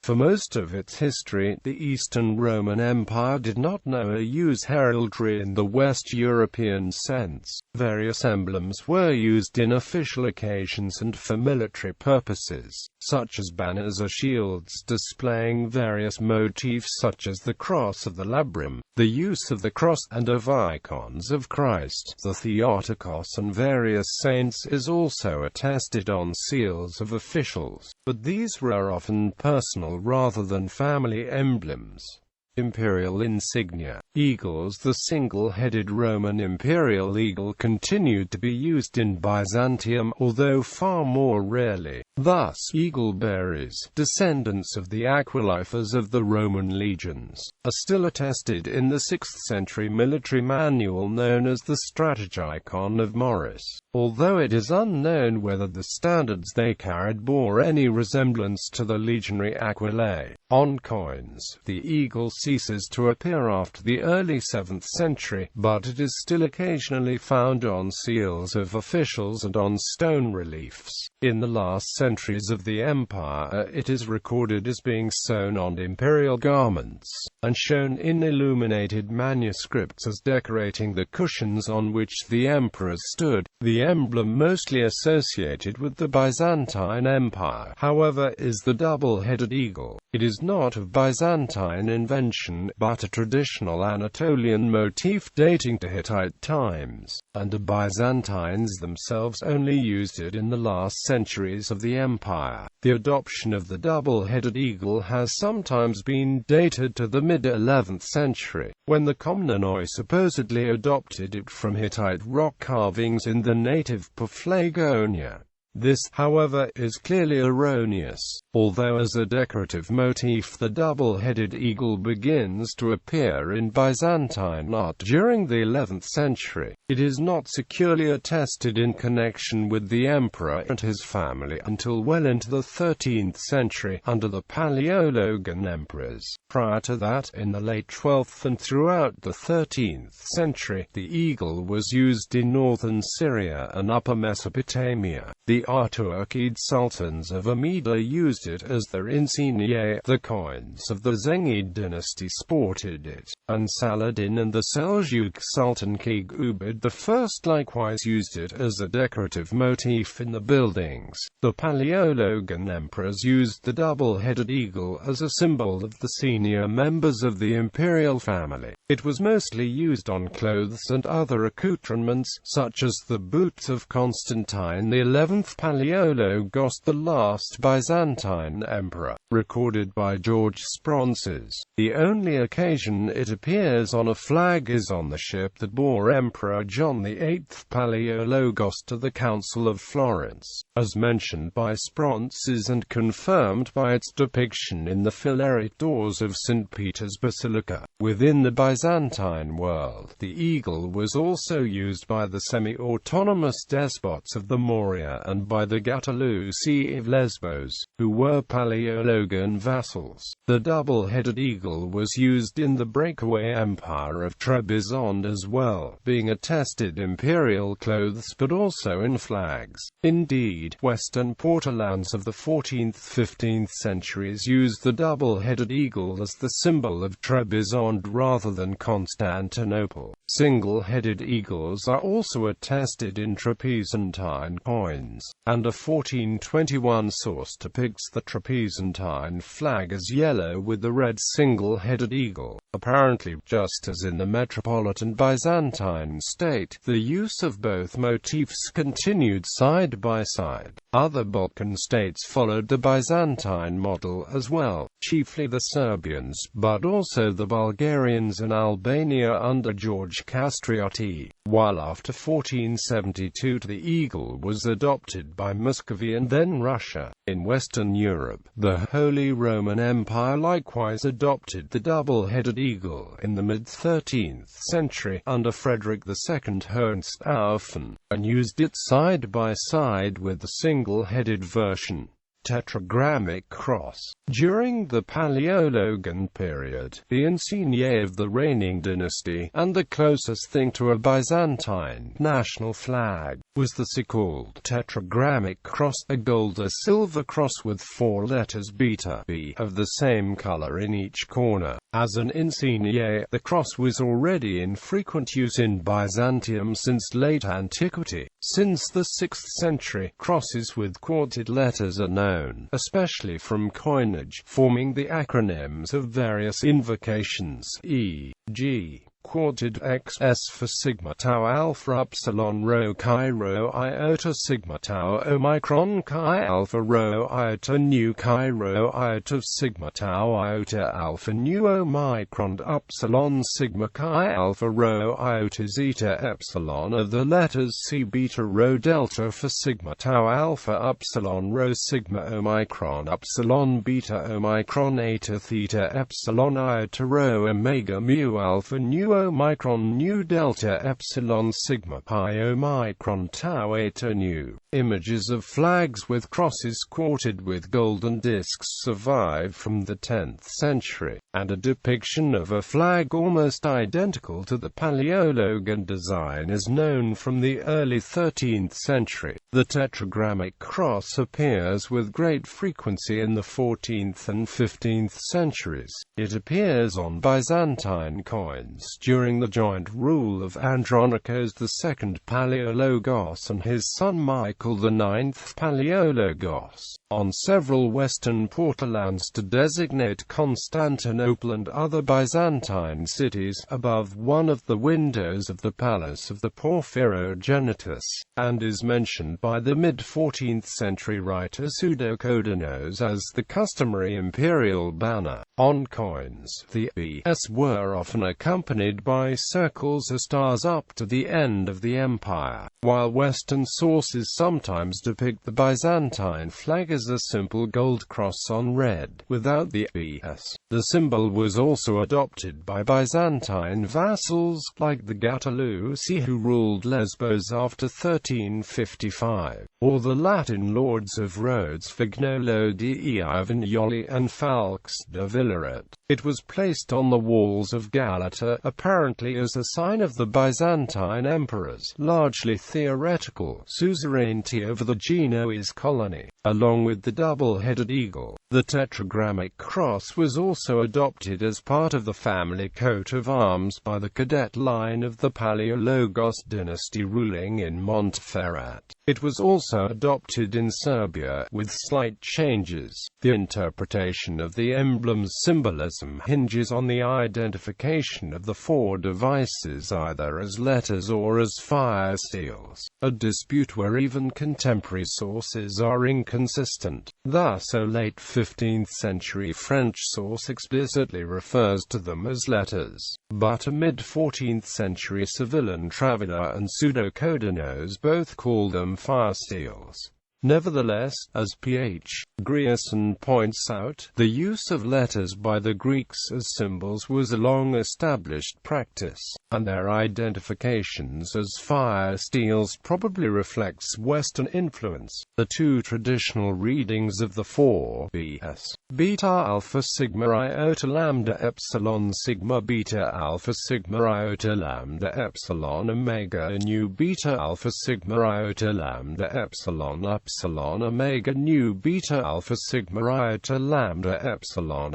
For most of its history, the Eastern Roman Empire did not know or use heraldry in the West European sense. Various emblems were used in official occasions and for military purposes, such as banners or shields displaying various motifs such as the cross of the labarum, the use of the cross, and of icons of Christ, the Theotokos, and various saints is also attested on seals of officials, but these were often personal rather than family emblems. Imperial insignia. Eagles. The single-headed Roman imperial eagle continued to be used in Byzantium, although far more rarely. Thus, eagle-bearers, descendants of the aquilifers of the Roman legions, are still attested in the 6th century military manual known as the Strategikon of Morris, although it is unknown whether the standards they carried bore any resemblance to the legionary aquilae. On coins, the eagle ceases to appear after the early 7th century, but it is still occasionally found on seals of officials and on stone reliefs. In the last centuries of the empire, it is recorded as being sewn on imperial garments, and shown in illuminated manuscripts as decorating the cushions on which the emperors stood. The emblem mostly associated with the Byzantine Empire, however, is the double-headed eagle. It is not of Byzantine invention, but a traditional Anatolian motif dating to Hittite times, and the Byzantines themselves only used it in the last centuries of the empire. The adoption of the double-headed eagle has sometimes been dated to the mid-11th century, when the Komnenoi supposedly adopted it from Hittite rock carvings in the native Paphlagonia. This, however, is clearly erroneous, although as a decorative motif the double-headed eagle begins to appear in Byzantine art during the 11th century. It is not securely attested in connection with the emperor and his family until well into the 13th century, under the Palaeologan emperors. Prior to that, in the late 12th and throughout the 13th century, the eagle was used in northern Syria and upper Mesopotamia. The Artuakid sultans of Amida used it as their insignia. The coins of the Zengid dynasty sported it, and Saladin and the Seljuk Sultan Kigubad I likewise used it as a decorative motif in the buildings. The Palaeologan emperors used the double-headed eagle as a symbol of the senior members of the imperial family. It was mostly used on clothes and other accoutrements, such as the boots of Constantine the 11th Palaiologos, the last Byzantine emperor, recorded by George Spronses. The only occasion it appears on a flag is on the ship that bore Emperor John VIII Palaiologos to the Council of Florence, as mentioned by Spronses and confirmed by its depiction in the filaried doors of St. Peter's Basilica. Within the Byzantine world, the eagle was also used by the semi-autonomous despots of the Morea and by the Gatalousi of Lesbos, who were Palaiologan vassals. The double-headed eagle was used in the breakaway empire of Trebizond as well, being attested imperial clothes but also in flags. Indeed, Western Portolans of the 14th–15th centuries used the double-headed eagle as the symbol of Trebizond rather than Constantinople. Single-headed eagles are also attested in Trapezuntine coins, and a 1421 source depicts the Trapezuntine flag as yellow with the red single-headed eagle. Apparently, just as in the metropolitan Byzantine state, the use of both motifs continued side by side. Other Balkan states followed the Byzantine model as well, chiefly the Serbians, but also the Bulgarians and Albania under George Kastrioti, while after 1472 the eagle was adopted by Muscovy and then Russia. In Western Europe, the Holy Roman Empire likewise adopted the double-headed eagle in the mid-13th century under Frederick II Hohenstaufen, and used it side by side with the single-headed version. Tetragram Across. During the Paleologan period, the insignia of the reigning dynasty, and the closest thing to a Byzantine national flag, was the so-called Tetragram Across, a gold or silver cross with 4 letters beta B of the same color in each corner. As an insignia, the cross was already in frequent use in Byzantium since late antiquity. Since the 6th century, crosses with quartered letters are known, especially from coinage, forming the acronyms of various invocations, e.g. quartered XS for sigma tau alpha upsilon rho chi rho iota sigma tau omicron chi alpha rho iota nu chi rho iota sigma tau iota alpha nu omicron upsilon sigma chi alpha rho iota zeta epsilon are the letters C beta rho delta for sigma tau alpha upsilon rho sigma omicron upsilon beta omicron eta theta epsilon iota rho omega mu alpha nu omicron nu delta epsilon sigma pi omicron tau eta nu. Images of flags with crosses quartered with golden discs survive from the 10th century, and a depiction of a flag almost identical to the Paleologan design is known from the early 13th century. The Tetragram Across appears with great frequency in the 14th and 15th centuries. It appears on Byzantine coins during the joint rule of Andronicus II Palaeologos and his son Michael IX Palaeologos, on several western portolans to designate Constantinople and other Byzantine cities, above one of the windows of the palace of the Porphyrogenitus, and is mentioned by the mid-14th century writer Theotokos as the customary imperial banner. On coins, the BS were often accompanied by circles or stars up to the end of the empire, while Western sources sometimes depict the Byzantine flag as a simple gold cross on red, without the BS. The symbol was also adopted by Byzantine vassals, like the Gattilusi who ruled Lesbos after 1355, or the Latin lords of Rhodes Fignolo di Ivagnoli and Falx de Villaret. It was placed on the walls of Galata, apparently as a sign of the Byzantine emperor's largely theoretical suzerainty over the Genoese colony, along with the double-headed eagle. The Tetragram Across was also adopted as part of the family coat of arms by the cadet line of the Paleologos dynasty ruling in Montferrat. It was also adopted in Serbia, with slight changes. The interpretation of the emblem's symbolism hinges on the identification of the 4 devices either as letters or as fire seals, a dispute where even contemporary sources are inconsistent. Thus, a late 15th century French source explicitly refers to them as letters, but a mid-14th century Sevillian traveller and Pseudo-Codonos both call them fire seals. Nevertheless, as P.H. Grierson points out, the use of letters by the Greeks as symbols was a long-established practice, and their identifications as fire seals probably reflects Western influence. The 2 traditional readings of the 4 BS, beta alpha sigma iota lambda epsilon sigma beta alpha sigma iota lambda epsilon omega nu beta alpha sigma iota lambda epsilon omega nu beta alpha sigma iota lambda epsilon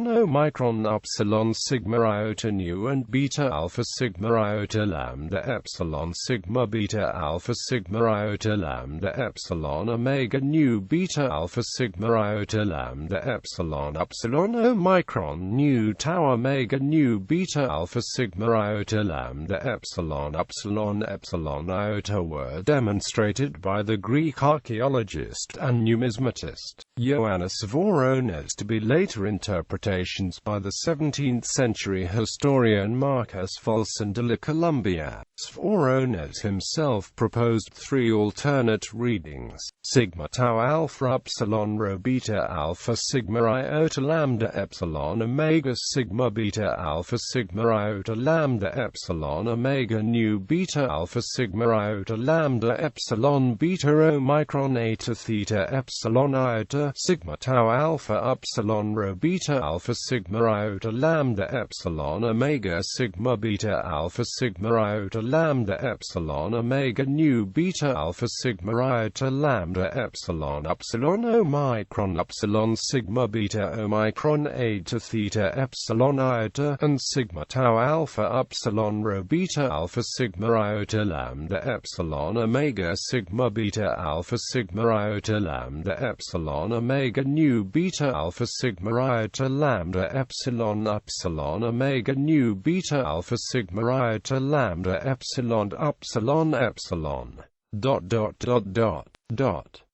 omicron upsilon sigma iota nu and beta alpha sigma iota lambda epsilon sigma beta alpha sigma iota lambda epsilon omega nu beta alpha sigma iota lambda epsilon omicron nu tau omega nu beta alpha sigma iota lambda epsilon iota were demonstrated by the Greek archaeologist and numismatist Ioannis Vorones to be later interpretations by the 17th century historian Marcus Volson de la Columbia. Vorones himself proposed 3 alternate readings: sigma tau alpha upsilon rho beta alpha sigma iota lambda epsilon omega sigma beta alpha sigma iota lambda epsilon omega nu beta alpha sigma iota lambda epsilon beta omicron eta theta epsilon iota iota sigma tau alpha upsilon rho beta alpha sigma iota lambda epsilon omega sigma beta alpha sigma iota lambda epsilon omega nu beta alpha sigma iota lambda epsilon omicron upsilon sigma beta omicron eta theta epsilon iota and sigma tau alpha upsilon rho beta alpha sigma iota lambda epsilon omega sigma beta alpha sigma iota lambda epsilon omega nu beta alpha sigma iota lambda epsilon omega nu beta alpha sigma iota lambda epsilon epsilon.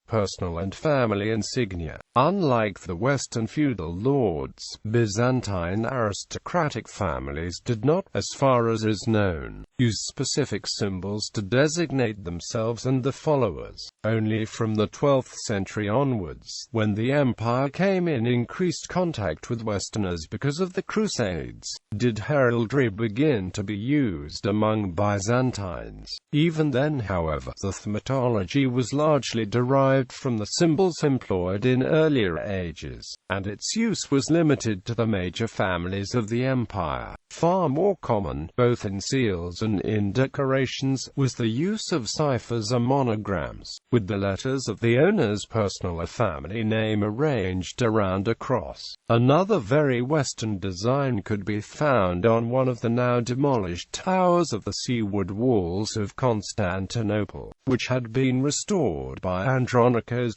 Personal and family insignia. Unlike the Western feudal lords, Byzantine aristocratic families did not, as far as is known, use specific symbols to designate themselves and the followers. Only from the 12th century onwards, when the empire came in increased contact with Westerners because of the Crusades, did heraldry begin to be used among Byzantines. Even then, however, the thaumaturgy was largely derived from the symbols employed in earlier ages, and its use was limited to the major families of the empire. Far more common, both in seals and in decorations, was the use of ciphers or monograms, with the letters of the owner's personal or family name arranged around a cross. Another very Western design could be found on one of the now demolished towers of the seaward walls of Constantinople, which had been restored by Andronikos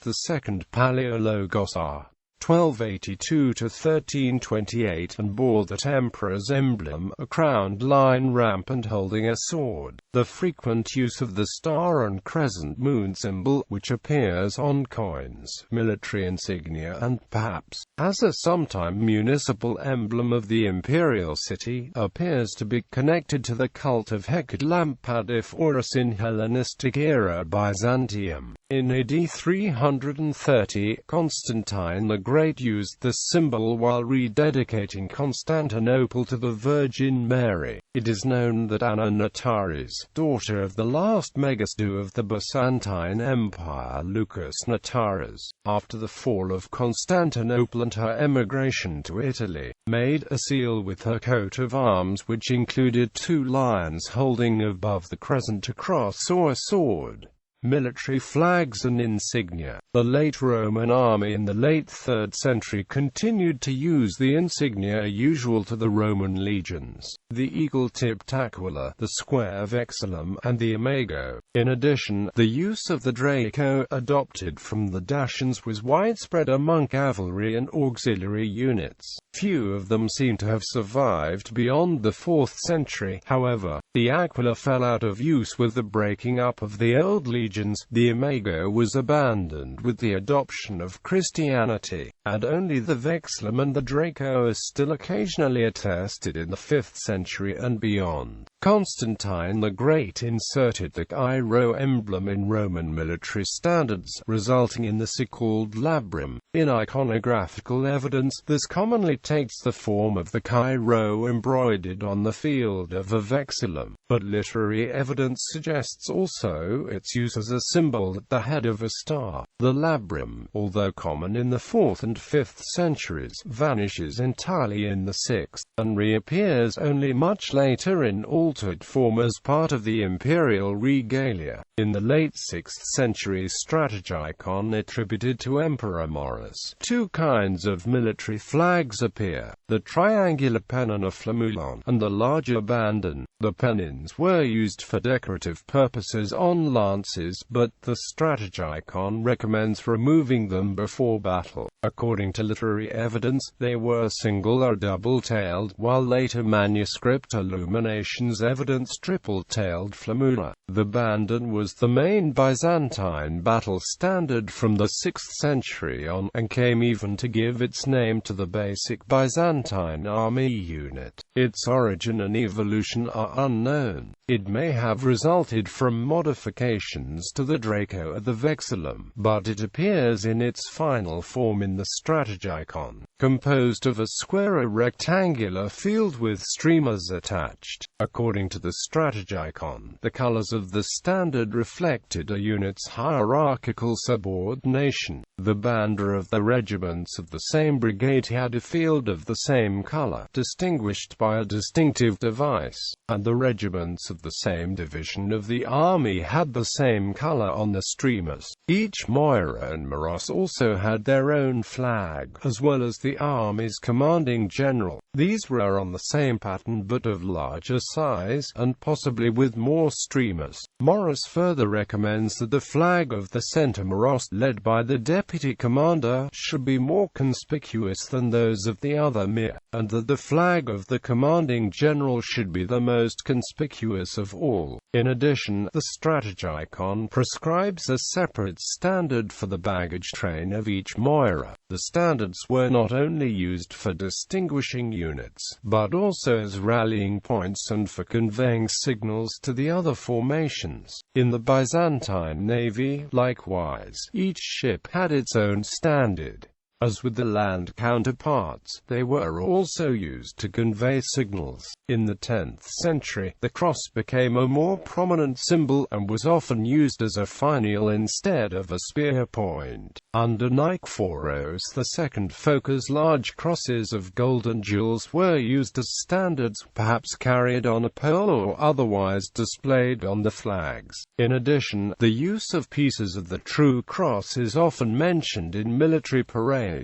II Palaiologos r. 1282–1328 and bore that emperor's emblem, a crowned lion rampant holding a sword. The frequent use of the star and crescent moon symbol, which appears on coins, military insignia and, perhaps, as a sometime municipal emblem of the imperial city, appears to be connected to the cult of Hecate Lampadiphorus in Hellenistic era Byzantium. In AD 330, Constantine the Great used this symbol while rededicating Constantinople to the Virgin Mary. It is known that Anna Nataris, daughter of the last megastu of the Byzantine Empire Lucas Nataras, after the fall of Constantinople and her emigration to Italy, made a seal with her coat of arms which included two lions holding above the crescent a cross or a sword. Military flags and insignia. The late Roman army in the late 3rd century continued to use the insignia usual to the Roman legions: the eagle-tipped aquila, the square vexillum, and the imago. In addition, the use of the Draco, adopted from the Dacians, was widespread among cavalry and auxiliary units. Few of them seem to have survived beyond the 4th century, however. The aquila fell out of use with the breaking up of the old legions. The imago was abandoned with the adoption of Christianity, and only the vexillum and the Draco are still occasionally attested in the 5th century and beyond. Constantine the Great inserted the Chi-Rho emblem in Roman military standards, resulting in the so-called labarum. In iconographical evidence, this commonly takes the form of the Chi-Rho embroidered on the field of a vexillum, but literary evidence suggests also its use as a symbol at the head of a star. The labarum, although common in the 4th and 5th centuries, vanishes entirely in the 6th, and reappears only much later in altered form as part of the imperial regalia. In the late 6th century strategicon attributed to Emperor Maurus, two kinds of military flags appear: the triangular pennon or flammulon, and the larger bandon. The pennons were used for decorative purposes on lances, but the strategicon recommends removing them before battle. According to literary evidence, they were single or double-tailed, while later manuscript illuminations evidence triple-tailed flammula. The bandon was the main Byzantine battle standard from the 6th century on, and came even to give its name to the basic Byzantine army unit. Its origin and evolution are unknown. It may have resulted from modifications to the Draco at the vexillum, but it appears in its final form in the strategikon, composed of a square or rectangular field with streamers attached. According to the strategikon, the colors of the standard reflected a unit's hierarchical subordination. The banner of the regiments of the same brigade had a field of the same color, distinguished by a distinctive device, and the regiments of the same division of the army had the same color on the streamers. Each Moira and Moros also had their own flag, as well as the army's commanding general. These were on the same pattern but of larger size, and possibly with more streamers. Morris further recommends that the flag of the center Moros, led by the deputy commander, should be more conspicuous than those of the other mir, and that the flag of the commanding general should be the most conspicuous of all. In addition, the strategikon prescribes a separate standard for the baggage train of each Moira. The standards were not only used for distinguishing units, but also as rallying points and for conveying signals to the other formations. In the Byzantine navy, likewise, each ship had its own standard. As with the land counterparts, they were also used to convey signals. In the 10th century, the cross became a more prominent symbol, and was often used as a finial instead of a spear point. Under Nikephoros II Phocas, large crosses of golden jewels were used as standards, perhaps carried on a pole or otherwise displayed on the flags. In addition, the use of pieces of the true cross is often mentioned in military parades.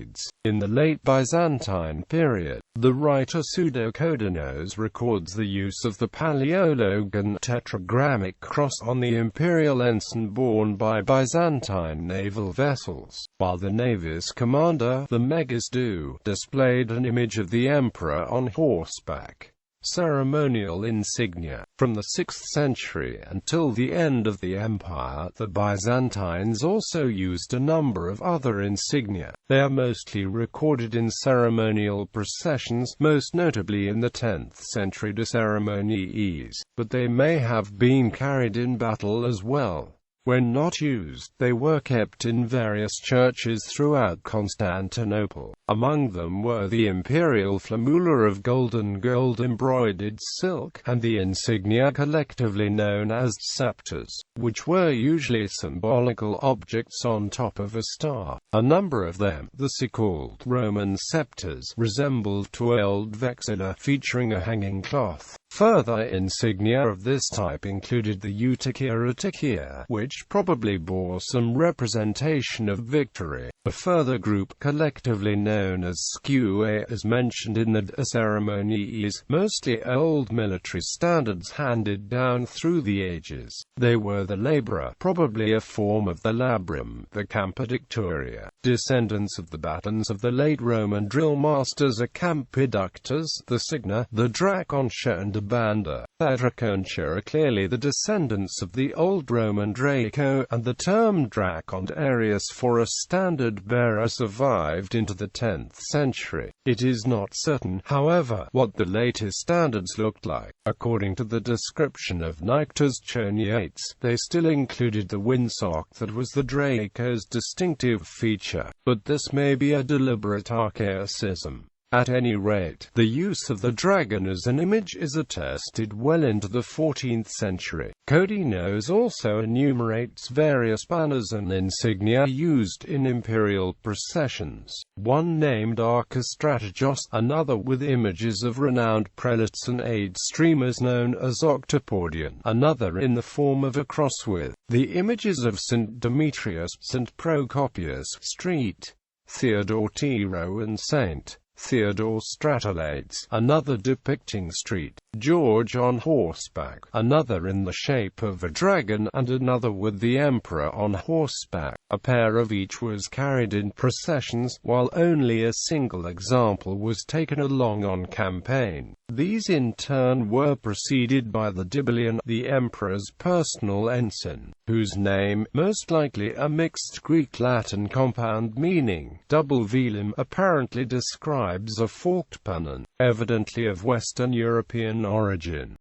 In the late Byzantine period, the writer Pseudo-Codinos records the use of the Paleologan Tetragram Across on the imperial ensign borne by Byzantine naval vessels, while the navy's commander, the Megistou, displayed an image of the emperor on horseback. Ceremonial insignia. From the 6th century until the end of the empire, the Byzantines also used a number of other insignia. They are mostly recorded in ceremonial processions, most notably in the 10th century de ceremoniis, but they may have been carried in battle as well. When not used, they were kept in various churches throughout Constantinople. Among them were the imperial flammula of gold-embroidered silk, and the insignia collectively known as scepters, which were usually symbolical objects on top of a star. A number of them, the so-called Roman scepters, resembled twirled vexilla featuring a hanging cloth. Further insignia of this type included the eutychia, which probably bore some representation of victory. A further group, collectively known as skua, is mentioned in the de ceremoniis, mostly old military standards handed down through the ages. They were the labra, probably a form of the labarum, the campedictoria, descendants of the batons of the late Roman drill masters, a campiductors, the signa, the dracontia and banda. Thetracontia are clearly the descendants of the old Roman Draco, and the term dracon-Arius for a standard bearer survived into the 10th century. It is not certain, however, what the latest standards looked like. According to the description of Nictas Choniates, they still included the windsock that was the Draco's distinctive feature, but this may be a deliberate archaicism. At any rate, the use of the dragon as an image is attested well into the 14th century. Codinos also enumerates various banners and insignia used in imperial processions, one named Archistrategos, another with images of renowned prelates and aid streamers known as octopodion, another in the form of a cross with the images of St. Demetrius, St. Procopius, St. Theodore Tiro and St. Theodore Stratolades, another depicting St. George on horseback, another in the shape of a dragon, and another with the emperor on horseback. A pair of each was carried in processions, while only a single example was taken along on campaign. These in turn were preceded by the dibelion, the emperor's personal ensign, whose name, most likely a mixed Greek-Latin compound meaning double velum, apparently describes a forked pennon, evidently of Western European origin.